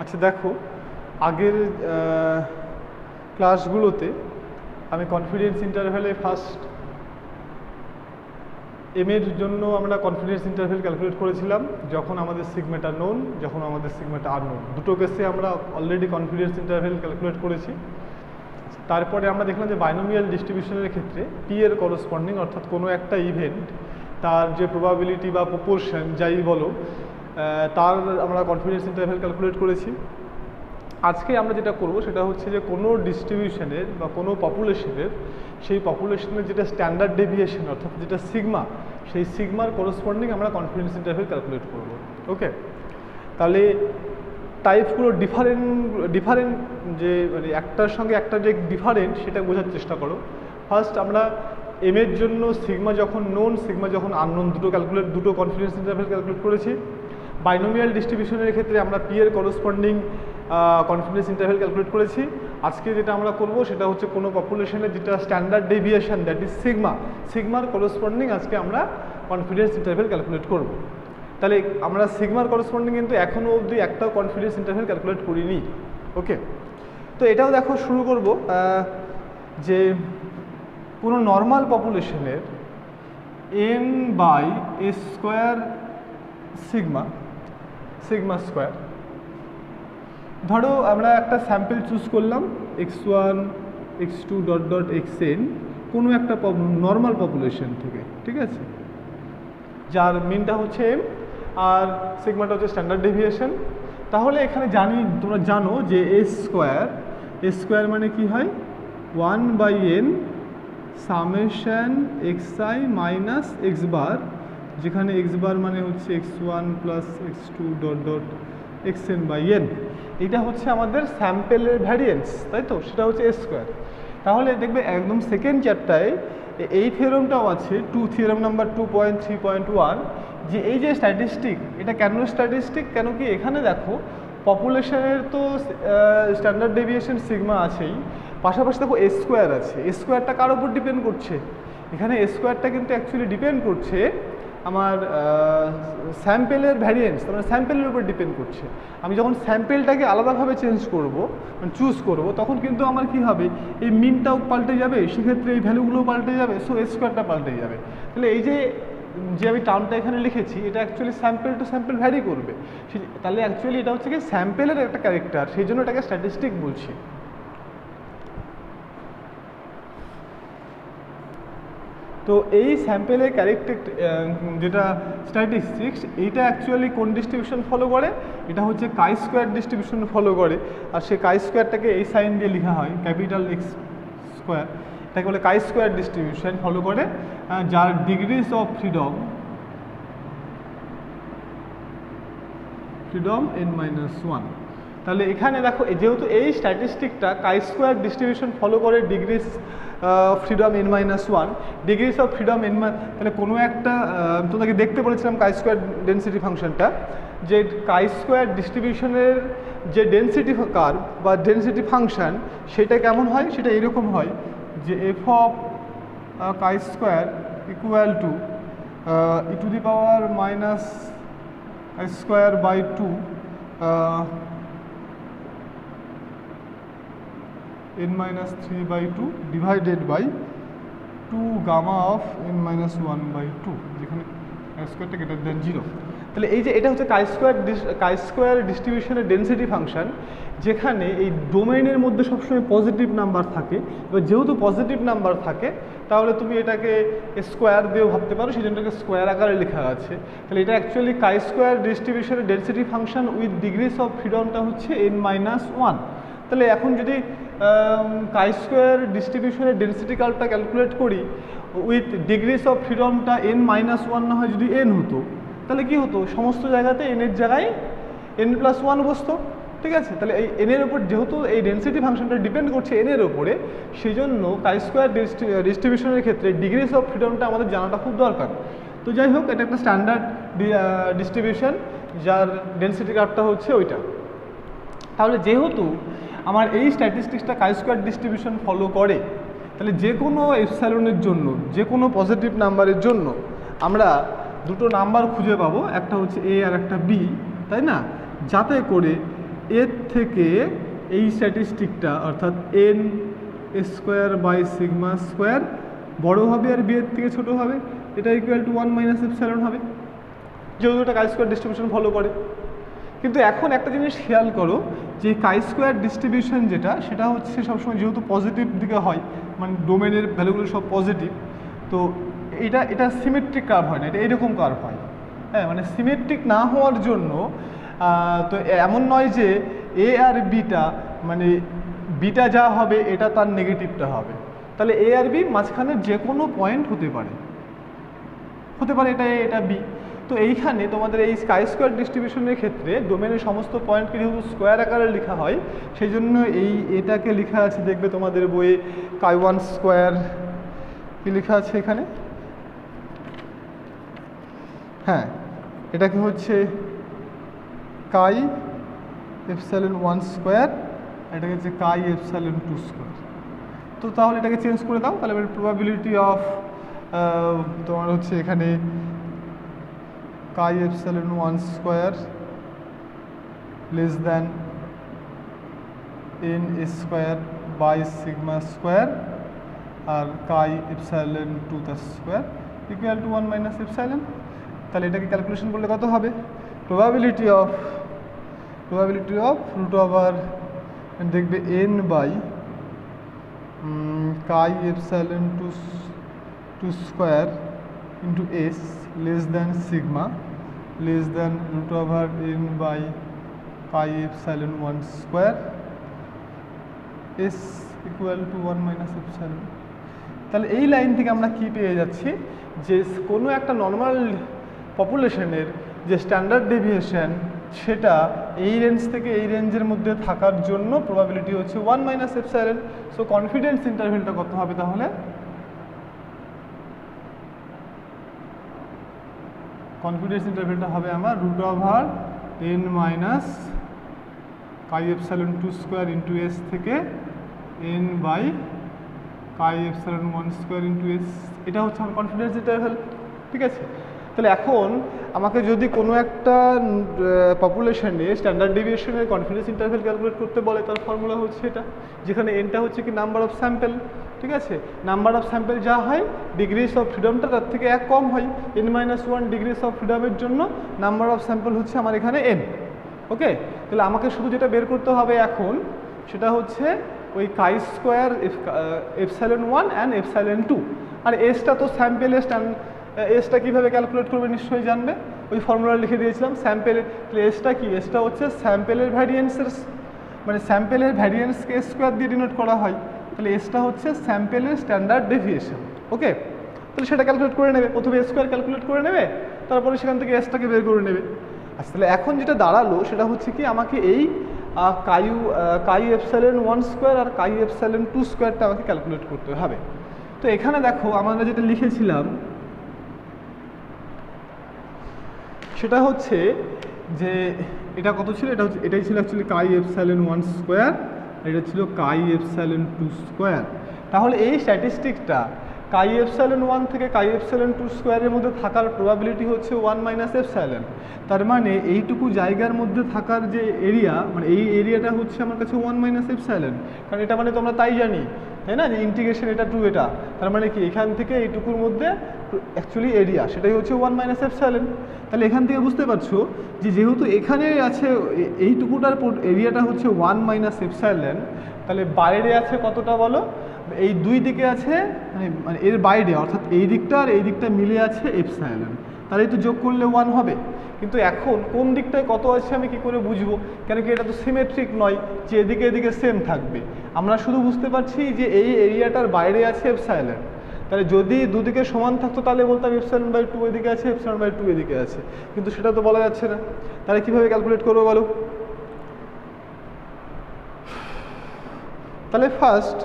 আচ্ছা দেখো, আগের ক্লাসগুলোতে আমি কনফিডেন্স ইন্টারভ্যালে ফার্স্ট এম এর জন্য আমরা কনফিডেন্স ইন্টারভ্যাল ক্যালকুলেট করেছিলাম যখন আমাদের সিগমাটা নোন, যখন আমাদের সিগমাটা আননোন। দুটো কেসে আমরা অলরেডি কনফিডেন্স ইন্টারভ্যাল ক্যালকুলেট করেছি। তারপরে আমরা দেখলাম যে বাইনোমিয়াল ডিস্ট্রিবিউশনের ক্ষেত্রে পি এর করসপন্ডিং, অর্থাৎ কোনো একটা ইভেন্ট তার যে প্রবাবিলিটি বা প্রপোর্শন যাই বলো, তার আমরা কনফিডেন্স ইন্টারভ্যাল ক্যালকুলেট করেছি। আজকে আমরা যেটা করব সেটা হচ্ছে যে কোনো ডিস্ট্রিবিউশনের বা কোনো পপুলেশনের, সেই পপুলেশনের যেটা স্ট্যান্ডার্ড ডেভিয়েশন অর্থাৎ যেটা সিগমা, সেই সিগমার করসপন্ডিং আমরা কনফিডেন্স ইন্টারভ্যাল ক্যালকুলেট করব। ওকে, তাহলে টাইপসগুলো ডিফারেন্ট যে মানে একটার সঙ্গে একটা যে ডিফারেন্ট সেটা বোঝার চেষ্টা করো। ফার্স্ট আমরা এম এর জন্য সিগমা যখন নোন, সিগমা যখন আননোন, দুটো কনফিডেন্স ইন্টারভ্যাল ক্যালকুলেট করেছি। বাইনোমিয়াল ডিস্ট্রিবিউশনের ক্ষেত্রে আমরা পি এর করসপন্ডিং কনফিডেন্স ইন্টারভ্যাল ক্যালকুলেট করেছি। আজকে যেটা আমরা করব সেটা হচ্ছে কোনো পপুলেশনের যেটা standard deviation that is sigma, সিগমার করসপন্ডিং আজকে আমরা কনফিডেন্স ইন্টারভ্যাল ক্যালকুলেট করব। তাহলে আমরা সিগমার করসপন্ডিং কিন্তু এখনও অবধি একটাও কনফিডেন্স ইন্টারভ্যাল ক্যালকুলেট করিনি। ওকে, তো এটাও দেখো শুরু করব যে কোনো নর্মাল পপুলেশনের n by a square sigma square. ধরো আমরা একটা স্যাম্পল চুজ করলাম x1 x2 dot dot xn কোনো একটা নর্মাল পপুলেশন থেকে, ঠিক আছে, যার মিনটা হচ্ছে m আর সিগমাটা হচ্ছে স্ট্যান্ডার্ড ডেভিয়েশন। তাহলে এখানে তোমরা জানো যে এ স্কোয়ার মানে কি হয় 1/n summation xi minus x বার, যেখানে x বার মানে হচ্ছে x1 plus x2 dot dot xn/n। এটা হচ্ছে আমাদের স্যাম্পেলের ভ্যারিয়েন্স, তাই তো, সেটা হচ্ছে এ স্কোয়ার। তাহলে দেখবে একদম সেকেন্ড চ্যাপ্টারে এই থিওরেমটাও আছে, থিওরেম নাম্বার 2.3.1, যে এই যে স্ট্যাটিস্টিক, এটা কেন স্ট্যাটিস্টিক, কেন কি এখানে দেখো পপুলেশনের তো স্ট্যান্ডার্ড ডেভিয়েশন সিগমা আছেই, পাশাপাশি দেখো এ স্কোয়ার আছে। এ স্কোয়ারটা কার উপর ডিপেন্ড করছে? এখানে এ স্কোয়ারটা কিন্তু অ্যাকচুয়ালি ডিপেন্ড করছে আমার স্যাম্পেলের ভ্যারিয়েন্স, মানে স্যাম্পেলের উপর ডিপেন্ড করছে। আমি যখন স্যাম্পেলটাকে আলাদাভাবে চেঞ্জ করব, মানে চুজ করব, তখন কিন্তু আমার কি হবে, এই মিনটাও পাল্টে যাবে, সেক্ষেত্রে এই ভ্যালুগুলোও পাল্টে যাবে, সো এ স্কোয়ারটা পাল্টে যাবে। তাহলে এই যে আমি টার্মটা এখানে লিখেছি, এটা actually sample to sample vary করবে। তাহলে অ্যাকচুয়ালি এটা হচ্ছে কি স্যাম্পেলের একটা ক্যারেক্টার, সেই জন্য এটাকে স্ট্যাটিস্টিক বলছি। তো এই স্যাম্পেলের ক্যারেক্টার যেটা স্ট্যাটিস্টিক্স, এইটা অ্যাকচুয়ালি কোন ডিস্ট্রিবিউশন ফলো করে? এটা হচ্ছে কাই স্কোয়ার ডিস্ট্রিবিউশন ফলো করে। আর সেই কাই স্কোয়ারটাকে এই সাইন দিয়ে লেখা হয়, ক্যাপিটাল এক্স স্কোয়ার, এটাকে বলে কাই স্কোয়ার ডিস্ট্রিবিউশন ফলো করে, যার ডিগ্রিজ অফ ফ্রিডম n-1। তাহলে এখানে দেখো যেহেতু এই স্ট্যাটিস্টিকটা কাই স্কোয়ার ডিস্ট্রিবিউশন ফলো করে degrees freedom n-1, degrees of freedom তাহলে কোনো একটা তোমাকে দেখতে বলেছিলাম কাই স্কোয়ার ডেন্সিটি ফাংশনটা, যে কাই স্কোয়ার ডিস্ট্রিবিউশনের যে ডেন্সিটি কার্ভ বা ডেন্সিটি ফাংশন, সেটা কেমন হয়? সেটা এরকম হয় যে f of chi square equal to e⁻⁻² by 2 n-3/2 divided by 2 gamma of n-1/2, যেখানে স্কোয়ারটা গ্রেটার দ্যান 0। তাহলে এই যে এটা হচ্ছে কাই স্কোয়ার ডিস্ট্রিবিউশনের ডেন্সিটি ফাংশন, যেখানে এই ডোমেইনের মধ্যে সবসময় পজিটিভ নাম্বার থাকে। এবার যেহেতু পজিটিভ নাম্বার থাকে, তাহলে তুমি এটাকে স্কোয়ার দিয়েও ভাবতে পারো, সেই জন্য এটাকে স্কোয়ার আকারে লেখা আছে। তাহলে এটা অ্যাকচুয়ালি কাই স্কোয়ার ডিস্ট্রিবিউশনের density function with degrees of ফ্রিডমটা হচ্ছে n-1। তাহলে এখন যদি কাই স্কোয়ার ডিস্ট্রিবিউশনের ডেন্সিটি কার্ভটা ক্যালকুলেট করি উইথ ডিগ্রিজ অফ ফ্রিডমটা n-1 না হয় যদি n হতো, তাহলে কি হতো, সমস্ত জায়গাতে n এর জায়গায় n+1 বসতো, ঠিক আছে। তাহলে এই n এর উপর যেহেতু এই ডেন্সিটি ফাংশনটা ডিপেন্ড করছে n এর উপরে, সেই জন্য কাই স্কোয়ার ডিস্ট্রিবিউশনের ক্ষেত্রে ডিগ্রিজ অফ ফ্রিডমটা আমাদের জানাটা খুব দরকার। তো যাই হোক, এটা একটা স্ট্যান্ডার্ড ডিস্ট্রিবিউশন যার ডেন্সিটি কার্ভটা হচ্ছে ওইটা। তাহলে যেহেতু আমার এই স্ট্যাটিস্টিক্সটা কাই স্কোয়ার ডিস্ট্রিবিউশন ফলো করে, তাহলে যে কোনো এপসাইলনের জন্য, যে কোনো পজিটিভ নাম্বারের জন্য আমরা দুটো নাম্বার খুঁজে পাবো, একটা হচ্ছে এ আর একটা বি, তাই না, যাতে করে এর থেকে এই স্ট্যাটিস্টিকটা অর্থাৎ n square by sigma square বড় হবে আর বি এর থেকে ছোটো হবে, এটা ইকুয়াল টু 1 মাইনাস এপসাইলন হবে, যেহেতু এটা কাই স্কোয়ার ডিস্ট্রিবিউশন ফলো করে। কিন্তু এখন একটা জিনিস খেয়াল করো যে কাই স্কোয়ার ডিস্ট্রিবিউশন যেটা, সেটা হচ্ছে সবসময় যেহেতু পজিটিভ দিকে হয়, মানে ডোমেনের ভ্যালুগুলো সব পজিটিভ, তো এটা সিমেট্রিক কার্ভ হয় না, এটা এরকম কার্ভ হয়। হ্যাঁ, মানে সিমেট্রিক না হওয়ার জন্য তো এমন নয় যে এ আর বিটা, মানে বিটা যা হবে এটা তার নেগেটিভটা হবে, তাহলে এ আর বি মাঝখানে যে কোনো পয়েন্ট হতে পারে এটা এ এটা বি। তো এইখানে তোমাদের এই স্কাই স্কোয়ার ডিস্ট্রিবিউশনের ক্ষেত্রে ডোমেনের সমস্ত পয়েন্টকে যেহেতু স্কোয়ার আকারে লেখা হয়, সেই জন্য এটাকে লেখা আছে, দেখবে তোমাদের বইয়ে কাই ওয়ান স্কোয়ার কি লেখা আছে এখানে, হ্যাঁ এটাকে হচ্ছে কাই এপসাইলন 1 স্কোয়ার, এটাকে হচ্ছে কাই এপসাইলন 2 স্কোয়ার। তো তাহলে এটাকে চেঞ্জ করে দাও, তাহলে প্রবাবিলিটি অফ তোমার হচ্ছে এখানে chi epsilon 1 square less than n square by sigma square আর কাই এপসাইলন 2 তার square equal to 1 minus epsilon. তাহলে এটাকে ক্যালকুলেশন করলে কত হবে? প্রবাবিলিটি অফ রুট ওভার দেখবে n by chi epsilon 2 square into s less than sigma less than root over n by chi epsilon 1 square s equal to 1 minus epsilon. তাহলে এই line থেকে আমরা কি পেয়ে যাচ্ছি, যে কোনো একটা নর্মাল পপুলেশনের যে স্ট্যান্ডার্ড ডেভিয়েশন সেটা এই রেঞ্জ থেকে এই রেঞ্জের মধ্যে থাকার জন্য প্রবাবিলিটি হচ্ছে 1 মাইনাস এপসাইলন। সো কনফিডেন্স ইন্টারভ্যালটা কত হবে তাহলে? কনফিডেন্স ইন্টারভ্যালটা হবে আমার root over n minus chi epsilon 2 square into s থেকে n by chi epsilon 1 square into s, এটা হচ্ছে আমার কনফিডেন্স ইন্টারভ্যাল। ঠিক আছে, তাহলে এখন আমাকে যদি কোনো একটা পপুলেশনে স্ট্যান্ডার্ড ডেভিয়েশনের কনফিডেন্স ইন্টারভ্যাল ক্যালকুলেট করতে বলে, তার ফর্মুলা হচ্ছে এটা, যেখানে এনটা হচ্ছে কি নাম্বার অফ স্যাম্পল। ঠিক আছে, নাম্বার অফ স্যাম্পল যা হয় ডিগ্রিস অফ ফ্রিডমটা তার থেকে 1 কম হয়, n-1 ডিগ্রিস অফ ফ্রিডমের জন্য নাম্বার অফ স্যাম্পল হচ্ছে আমার এখানে n। ওকে, তাহলে আমাকে শুধু যেটা বের করতে হবে এখন সেটা হচ্ছে ওই কাই স্কোয়ার এপসাইলন 1 অ্যান্ড এপসাইলন 2, আর এসটা তো স্যাম্পেলের এসটা কীভাবে ক্যালকুলেট করবে নিশ্চয়ই জানবে, ওই ফর্মুলা লিখে দিয়েছিলাম স্যাম্পেলের। তাহলে এসটা কি? এসটা হচ্ছে স্যাম্পেলের ভ্যারিয়েন্সের, মানে স্যাম্পেলের ভ্যারিয়েন্সকে স্কোয়ার দিয়ে ডিনোট করা হয়, তাহলে এসটা হচ্ছে স্যাম্পেলের স্ট্যান্ডার্ড ডেভিয়েশন। ওকে, তাহলে সেটা ক্যালকুলেট করে নেবে, প্রথমে স্কোয়ার ক্যালকুলেট করে নেবে, তারপরে সেখান থেকে এসটাকে বের করে নেবে। আচ্ছা, তাহলে এখন যেটা দাঁড়ালো সেটা হচ্ছে কি, আমাকে এই কাই এপসাইলন 1 স্কোয়ার আর কাই এপসাইলন 2 স্কোয়ারটা আমাকে ক্যালকুলেট করতে হবে। তো এখানে দেখো আমরা যেটা লিখেছিলাম সেটা হচ্ছে যে এটা কত ছিল, এটাই ছিল অ্যাকচুয়ালি কাই এপসাইলন 1 স্কোয়ার, এটা ছিল কাই এপসাইলন 2 স্কোয়ার। তাহলে এই স্ট্যাটিস্টিকটা কাই এপসাইলন 1 থেকে কাই এপসাইলন 2 স্কোয়ারের মধ্যে থাকার প্রবাবিলিটি হচ্ছে 1 মাইনাস এপসাইলন। তার মানে এইটুকু জায়গার মধ্যে থাকার যে এরিয়া, মানে এই এরিয়াটা হচ্ছে আমার কাছে 1 মাইনাস এপসাইলন, কারণ এটা মানে তোমরা তাই জানি, তাই না, যে ইন্টিগ্রেশন এটা টু এটা, তার মানে কি এখান থেকে এইটুকুর মধ্যে অ্যাকচুয়ালি এরিয়া সেটাই হচ্ছে 1 মাইনাস এপসাইলন। তাহলে এখান থেকে বুঝতে পারছো যে যেহেতু এখানে আছে এইটুকুটার এরিয়াটা হচ্ছে 1 মাইনাস এপসাইলন, তাহলে বাইরে আছে কতটা বলো, এই দুই দিকে আছে মানে এর বাইরে, অর্থাৎ এই দিকটা আর এই দিকটা মিলে আছে এপসাইলন, তাহলে তো যোগ করলে 1 হবে। কিন্তু এখন কোন দিকটায় কত আছে আমি কি করে বুঝবো, কেন কি এটা তো সিমেট্রিক নয় যে এদিকে এদিকে সেম থাকবে, আমরা শুধু বুঝতে পারছি যে এই এরিয়াটার বাইরে আছে এপসাইলন। তাহলে যদি দুদিকে সমান থাকতো তাহলে বলতাম এপসাইলন বাই 2 এদিকে আছে, এপসাইলন বাই 2 এদিকে আছে, কিন্তু সেটা তো বলা যাচ্ছে না। তাহলে কীভাবে ক্যালকুলেট করবো বলো? তাহলে ফার্স্ট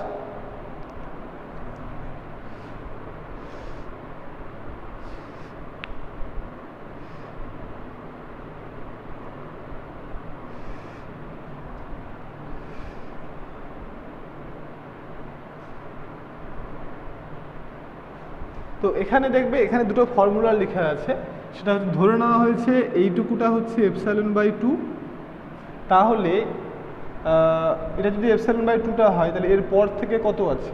তো এখানে দেখবে এখানে দুটো ফর্মুলা লেখা আছে, সেটা হচ্ছে ধরে নেওয়া হয়েছে এইটুকুটা হচ্ছে এপসাইলন বাই 2, তাহলে এটা যদি ε/2টা হয় তাহলে এর পর থেকে কত আছে,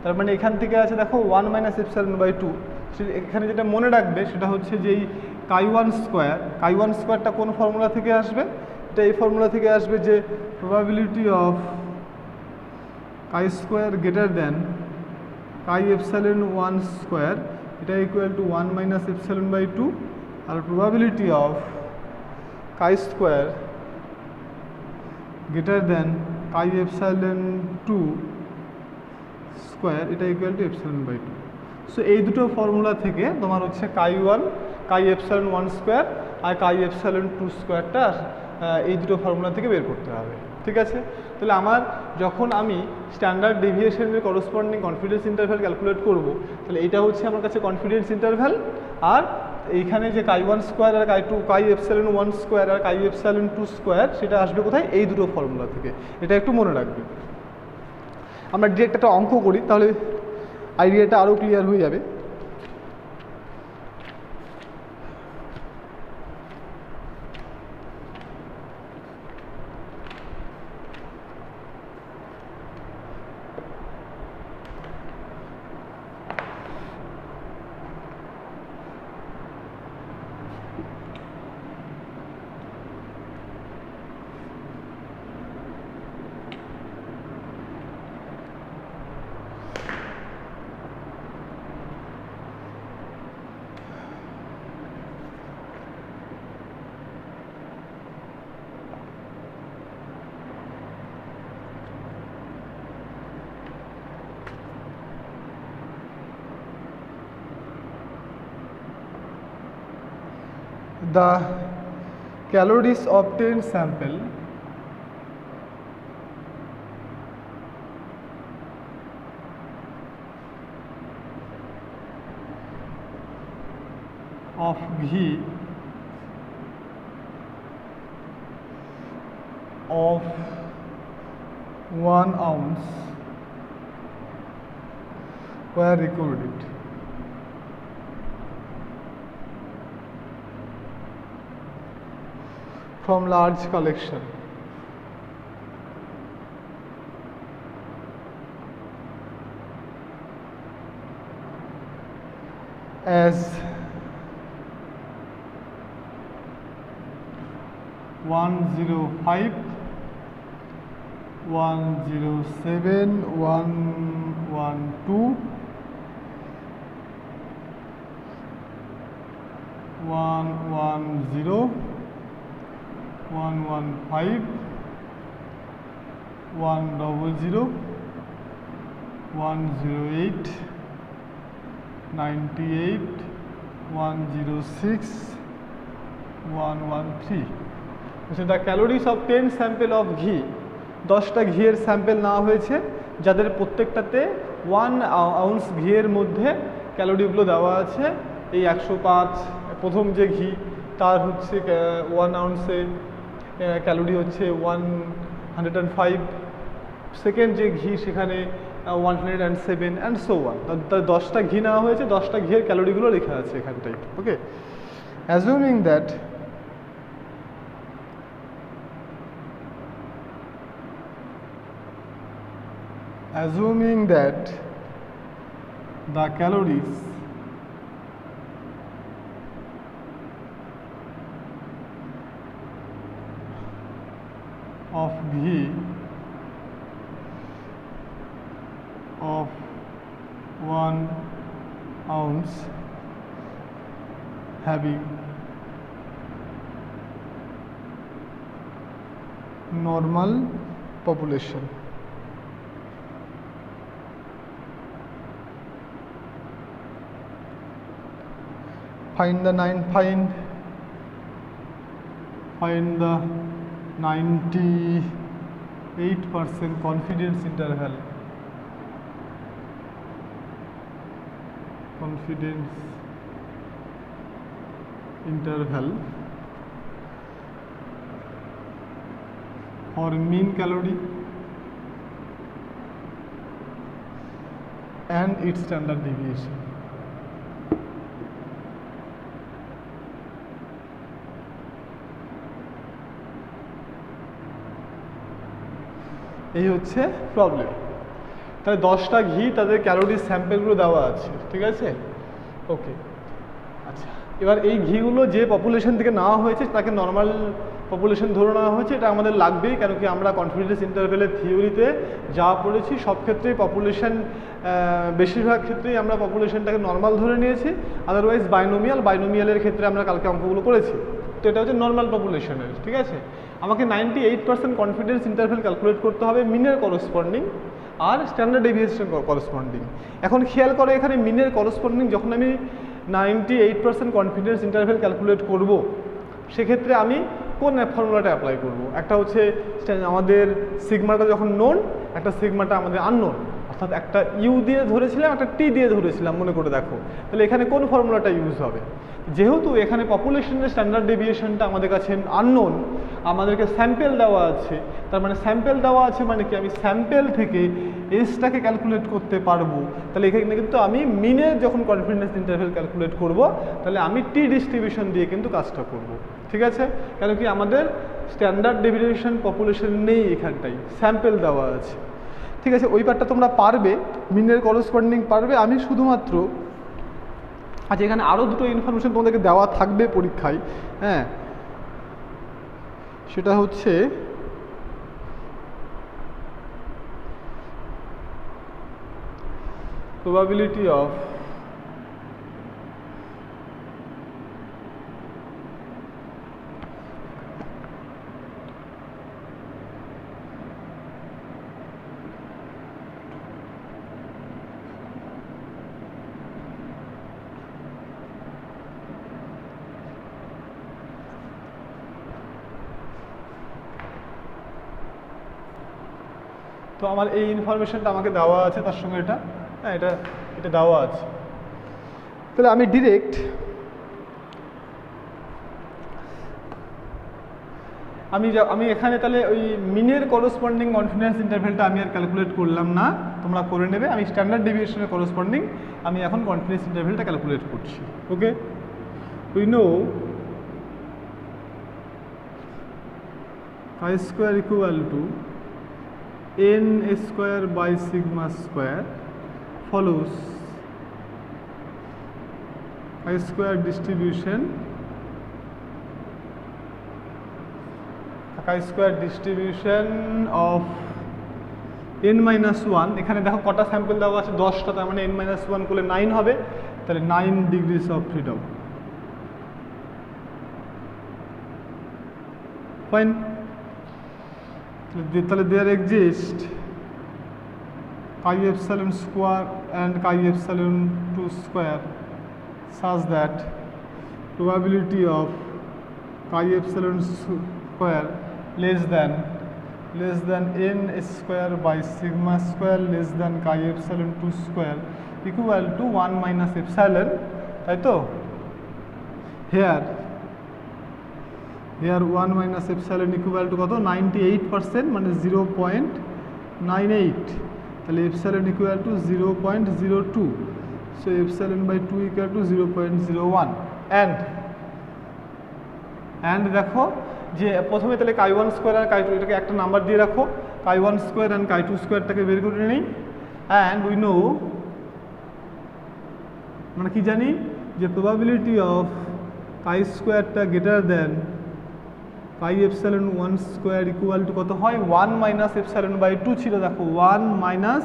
তার মানে এখান থেকে আছে দেখো 1 - ε/2। এখানে যেটা মনে রাখবে সেটা হচ্ছে যে এই কাই ওয়ান স্কোয়ারটা কোন ফর্মুলা থেকে আসবে, এটা এই ফর্মুলা থেকে আসবে যে probability of chi square greater than chi ε1 square, এটা ইকুয়াল টু 1 - ε/2, আর probability of chi square greater than chi ε2 square, এটা ইকুয়াল টু ε/2। সো এই দুটো ফর্মুলা থেকে তোমার হচ্ছে কাই ε1 স্কোয়ার আর কাই ε2 স্কোয়ারটা এই দুটো ফর্মুলা থেকে বের করতে হবে। ঠিক আছে, তাহলে আমার যখন আমি স্ট্যান্ডার্ড ডেভিয়েশনের করসপন্ডিং কনফিডেন্স ইন্টারভ্যাল ক্যালকুলেট করব, তাহলে এটা হচ্ছে আমার কাছে কনফিডেন্স ইন্টারভ্যাল, আর এইখানে যে কাই1 স্কোয়ার আর কাই ε1 স্কোয়ার আর কাই ε2 স্কোয়ার সেটা আসবে কোথায়, এই দুটো ফর্মুলা থেকে। এটা একটু মনে রাখবে। আমরা ডিরেক্ট একটা অঙ্ক করি, তাহলে আইডিয়াটা আরও ক্লিয়ার হয়ে যাবে। The calories obtained sample of ghee of 1 ounce were recorded. From large collection as 105, 107, 112, 110, 115, 100, 108, 98, 106, 113. So the calories of 10 sample of ghee, 10টা ঘিয়ের স্যাম্পেল নেওয়া হয়েছে, যাদের প্রত্যেকটাতে 1 আউন্স ঘিয়ের মধ্যে ক্যালোরিগুলো দেওয়া আছে এই 105। প্রথম যে ঘি তার হচ্ছে 1 আউন্সে ক্যালোরি হচ্ছে 105, সেকেন্ড যে ঘি সেখানে 107 অ্যান্ড সো ওয়ান। তার 10টা ঘি নেওয়া হয়েছে, 10টা ঘিয়ের ক্যালোরিগুলো লেখা আছে এখানটায়। Okay, assuming that the calories of ghee of 1 ounce having normal population, find the 98% confidence interval for mean calorie and its standard deviation. এই হচ্ছে প্রবলেম। তাহলে 10টা ঘি তাদের ক্যালোরি স্যাম্পেলগুলো দেওয়া আছে, ঠিক আছে? ওকে, আচ্ছা, এবার এই ঘিগুলো যে পপুলেশন থেকে নেওয়া হয়েছে তাকে নর্মাল পপুলেশন ধরে নেওয়া হয়েছে, এটা আমাদের লাগবেই, কেন কি আমরা কনফিডেন্স ইন্টারভ্যালের থিওরিতে যা পড়েছি সব ক্ষেত্রেই পপুলেশন, বেশিরভাগ ক্ষেত্রেই আমরা পপুলেশনটাকে নর্মাল ধরে নিয়েছি, আদারওয়াইজ বাইনোমিয়ালের ক্ষেত্রে আমরা কালকে অঙ্কগুলো করেছি। তো এটা হচ্ছে নর্মাল পপুলেশনের, ঠিক আছে? আমাকে 98% কনফিডেন্স ইন্টারভ্যাল ক্যালকুলেট করতে হবে মিনের করসপন্ডিং আর স্ট্যান্ডার্ড ডেভিয়েশন করসপন্ডিং। এখন খেয়াল করে এখানে মিনের করসপন্ডিং যখন আমি 98% কনফিডেন্স ইন্টারভ্যাল ক্যালকুলেট করব, সেক্ষেত্রে আমি কোন ফর্মুলাটা অ্যাপ্লাই করব? একটা হচ্ছে আমাদের সিগমাটা যখন নোন, একটা সিগমাটা আমাদের আননোন, অর্থাৎ একটা ইউ দিয়ে ধরেছিলাম, একটা টি দিয়ে ধরেছিলাম, মনে করে দেখো। তাহলে এখানে কোন ফর্মুলাটা ইউজ হবে? যেহেতু এখানে পপুলেশনের স্ট্যান্ডার্ড ডেভিয়েশনটা আমাদের কাছে আননোন, আমাদেরকে স্যাম্পেল দেওয়া আছে, তার মানে স্যাম্পেল দেওয়া আছে মানে কি আমি স্যাম্পেল থেকে এসটাকে ক্যালকুলেট করতে পারবো। তাহলে এখানে কিন্তু আমি মিনের যখন কনফিডেন্স ইন্টারভ্যাল ক্যালকুলেট করব, তাহলে আমি টি ডিস্ট্রিবিউশন দিয়ে কিন্তু কাজটা করব, ঠিক আছে? কেন কি আমাদের স্ট্যান্ডার্ড ডেভিয়েশন পপুলেশন নেই, এখানটাই স্যাম্পেল দেওয়া আছে, ঠিক আছে? ওই পার্টটা তোমরা পারবে, মিনের করসপন্ডিং পারবে। আমি শুধুমাত্র আচ্ছা, এখানে আরও দুটো ইনফরমেশন তোমাদেরকে দেওয়া থাকবে পরীক্ষায়, হ্যাঁ, সেটা হচ্ছে probability of তো আমার এই ইনফরমেশনটা আমাকে দেওয়া আছে, তার সঙ্গে এটা, হ্যাঁ, এটা দেওয়া আছে। তাহলে আমি ডিরেক্ট আমি এখানে তাহলে ওই মিনের করসপন্ডিং কনফিডেন্স ইন্টারভ্যালটা আমি আর ক্যালকুলেট করলাম না, তোমরা করে নেবে। আমি স্ট্যান্ডার্ড ডেভিয়েশনের করসপন্ডিং আমি এখন কনফিডেন্স ইন্টারভ্যালটা ক্যালকুলেট করছি। Okay, we know I square equal to n square by sigma square follows I square distribution of n minus 1, এখানে দেখো কটা স্যাম্পল দেওয়া আছে, 10টা, তার মানে n minus 1 করলে 9 হবে, তাহলে 9 degrees of freedom, ফাইন। তাহলে there exist chi epsilon square and chi epsilon 2 square such that probability of chi epsilon square less than n square by sigma square less than chi epsilon 2 square equal to 1 minus epsilon, তাই তো? here 1 minus epsilon equal to কত? 98%, মানে 0.98, তাহলে epsilon equal to 0.02, so epsilon by 2 equal to 0.01, and দেখো যে প্রথমে তাহলে chi1 square আর chi2, এটাকে একটা নাম্বার দিয়ে রাখো, chi1 স্কোয়ার অ্যান্ড chi2 স্কোয়ারটাকে বের করে নিই, অ্যান্ড উই নো, মানে কি জানি, যে প্রবাবিলিটি অফ chi স্কোয়ারটা greater than chi epsilon 1 square equal to কত হয়? 1 মাইনাস epsilon বাই 2 ছিল, দেখো 1 মাইনাস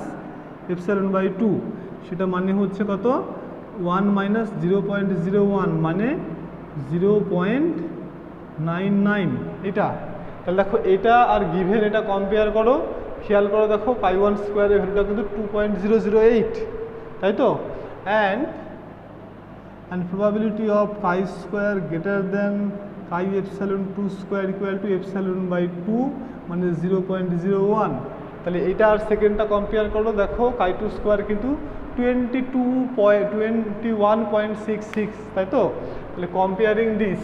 epsilon বাই 2, সেটা মানে হচ্ছে কত? 1 মাইনাস 0.01 মানে 0.99, এটা। তাহলে দেখো এটা আর গিভেন এটা কম্পেয়ার করো, খেয়াল করো, দেখো chi1 স্কোয়ারের ভ্যালুটা কিন্তু 2.008, তাই তো? and probability of chi square greater than chi epsilon 2 square equal to epsilon by 2 মানে 0.01, তাহলে এটা আর সেকেন্ডটা কম্পেয়ার করো, দেখো chi2 স্কোয়ার কিন্তু 21.66, তাই তো? তাহলে comparing this,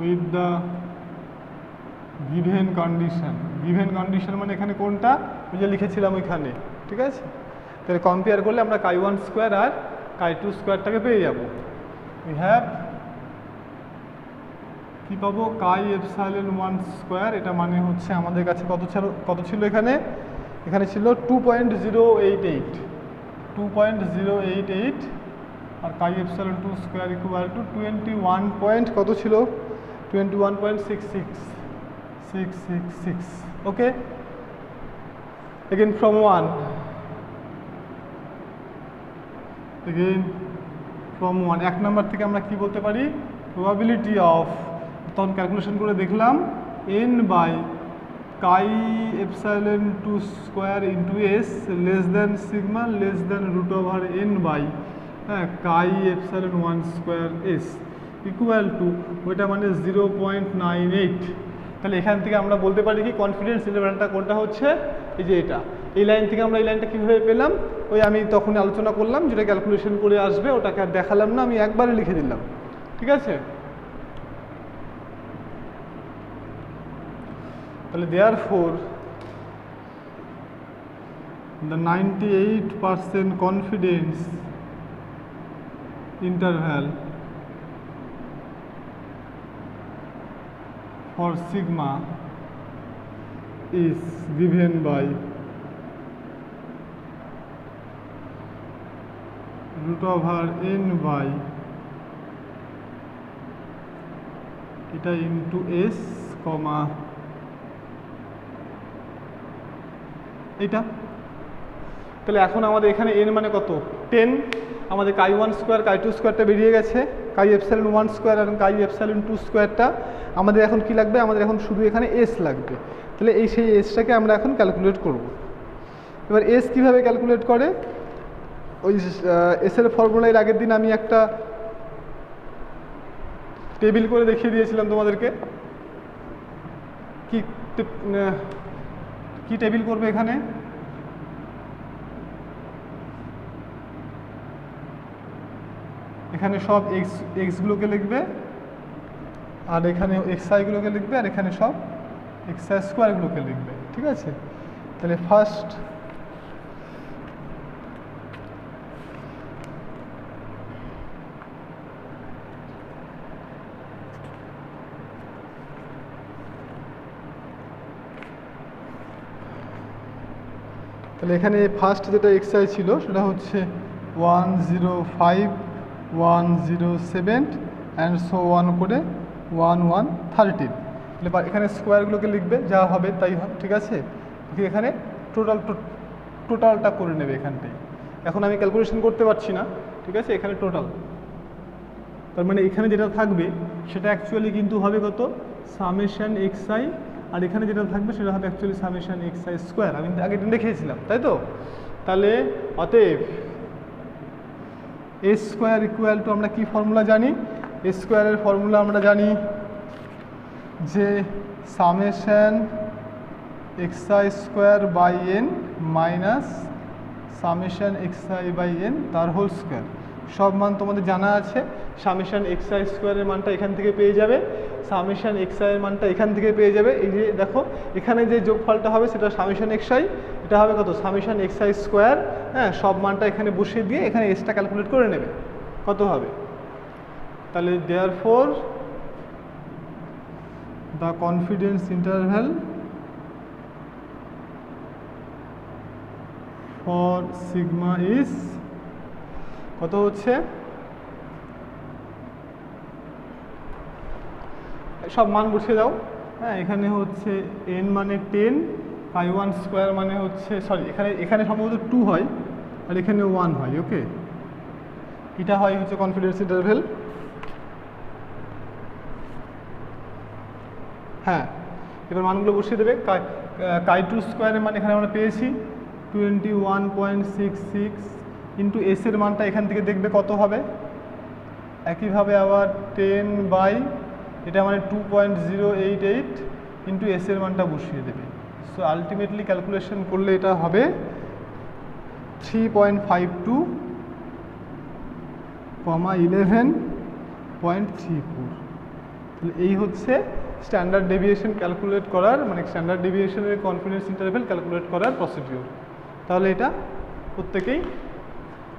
with the given condition মানে এখানে কোনটা ওই যে লিখেছিলাম ওইখানে, ঠিক আছে। তাহলে কম্পেয়ার করলে আমরা কাই1 স্কোয়ার আর কাই2 স্কোয়ারটাকে পেয়ে যাব। উই হ্যাভ কি পাবো, কাই এপসাইলন 1 স্কোয়ার, এটা মানে হচ্ছে আমাদের কাছে কত ছিল এখানে ছিল 2.088 আর chi epsilon 2 square equal to 21 point কত ছিল 21.666. ওকে, again from 1 এক নাম্বার থেকে আমরা কি বলতে পারি, প্রবাবিলিটি অফ, তখন ক্যালকুলেশন করে দেখলাম n by chi epsilon 2 square into s less than sigma less than root over n by chi epsilon 1 square s equal to ওইটা মানে 0.98। তাহলে এখান থেকে আমরা বলতে পারি কি কনফিডেন্স ইন্টারভ্যালটা কোনটা হচ্ছে, এই যে এটা, এই লাইন থেকে আমরা এই লাইনটা কীভাবে পেলাম, ওই আমি তখন আলোচনা করলাম যেটা ক্যালকুলেশন করে আসবে, ওটাকে আর দেখালাম না, আমি একবারে লিখে দিলাম, ঠিক আছে। তাহলে therefore the 98% confidence interval for sigma is given by root over n by এটা into s comma এইটা। তাহলে এখন আমাদের এখানে n মানে কত 10, আমাদের কাই1 স্কোয়ার কাই2 স্কোয়ারটা বেরিয়ে গেছে, কাই এপসাইলন 1 স্কোয়ার আর কাই এপসাইলন 2 স্কোয়ারটা আমাদের এখন কি লাগবে, আমাদের এখন শুধু এখানে s লাগবে। তাহলে সেই এসটাকে আমরা এখন ক্যালকুলেট করব। এবার এস কিভাবে ক্যালকুলেট করে, ওই এসের ফর্মুলা এর আগের দিন আমি একটা টেবিল করে দেখিয়ে দিয়েছিলাম তোমাদেরকে। কি টেবিল করবে এখানে, এখানে সব এক্সগুলোকে লিখবে আর এখানে এক্সআইগুলোকে লিখবে আর এখানে সব এক্সআই স্কোয়ারগুলোকে লিখবে, ঠিক আছে। তাহলে ফার্স্ট তাহলে এখানে ফার্স্ট যেটা এক্সআই ছিল সেটা হচ্ছে 105 107 অ্যান্ড সো 1 করে 1113। তাহলে এখানে স্কোয়ারগুলোকে লিখবে, যা হবে তাই হবে, ঠিক আছে। এখানে টোটালটা করে নেবে এখানটাই। এখন আমি ক্যালকুলেশন করতে পারছি না, ঠিক আছে, এখানে টোটাল, তার মানে এখানে যেটা থাকবে সেটা অ্যাকচুয়ালি কিন্তু হবে কত সামেশন এক্সআই, আর এখানে যেটা থাকবে সেটা হবে অ্যাকচুয়ালি সামেশন এক্সআই স্কোয়ার, আমি আগের দিন দেখিয়েছিলাম, তাই তো। তাহলে অতএব এ স্কোয়ার ইকুয়াল টু আমরা কি ফর্মুলা জানি, এ স্কোয়ারের ফর্মুলা আমরা জানি যে summation x i square by n minus summation x i by n তার হোল স্কোয়ার। সব মান তোমাদের জানা আছে, সামেশন এক্সআই স্কোয়ারের মানটা এখান থেকে পেয়ে যাবে, সামেশন এক্সআই এর মানটা এখান থেকে পেয়ে যাবে। এই যে দেখো এখানে যে যোগফলটা হবে সেটা সামেশন এক্সআই, এটা হবে কত সামেশন এক্সআই স্কোয়ার, হ্যাঁ, সব মানটা এখানে বসিয়ে দিয়ে এখানে এসটা ক্যালকুলেট করে নেবে কত হবে। তাহলে therefore the confidence interval for sigma is কত হচ্ছে, সব মান বসিয়ে দাও, হ্যাঁ। এখানে হচ্ছে n মানে 10, কাই1 স্কোয়ার মানে হচ্ছে সরি এখানে সম্ভবত 2 হয় আর এখানে 1 হয়, ওকে। এটা হয় হচ্ছে কনফিডেন্স ইন্টারভ্যাল, হ্যাঁ। এবার মানগুলো বসিয়ে দেবে, কাই2 স্কোয়ারের মান এখানে আমরা পেয়েছি 21.66 ইন্টু এস এর মানটা এখান থেকে দেখবে কত হবে, একইভাবে আবার 10 বাই এটা মানে 2.088 ইন্টু এস এর মানটা বসিয়ে দেবে। সো আলটিমেটলি ক্যালকুলেশন করলে এটা হবে 3.52, 11.34। তাহলে এই হচ্ছে স্ট্যান্ডার্ড ডেভিয়েশন ক্যালকুলেট করার মানে স্ট্যান্ডার্ড ডেভিয়েশনের কনফিডেন্স ইন্টারভ্যাল ক্যালকুলেট করার প্রসিডিউর। তাহলে এটা প্রত্যেকেই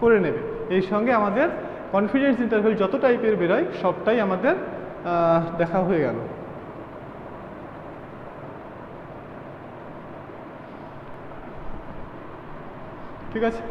করে নেবে। এই সঙ্গে আমাদের কনফিডেন্স ইন্টারভ্যাল যত টাইপের বেরোয় সবটাই আমাদের দেখা হয়ে গেল। ঠিক আছে।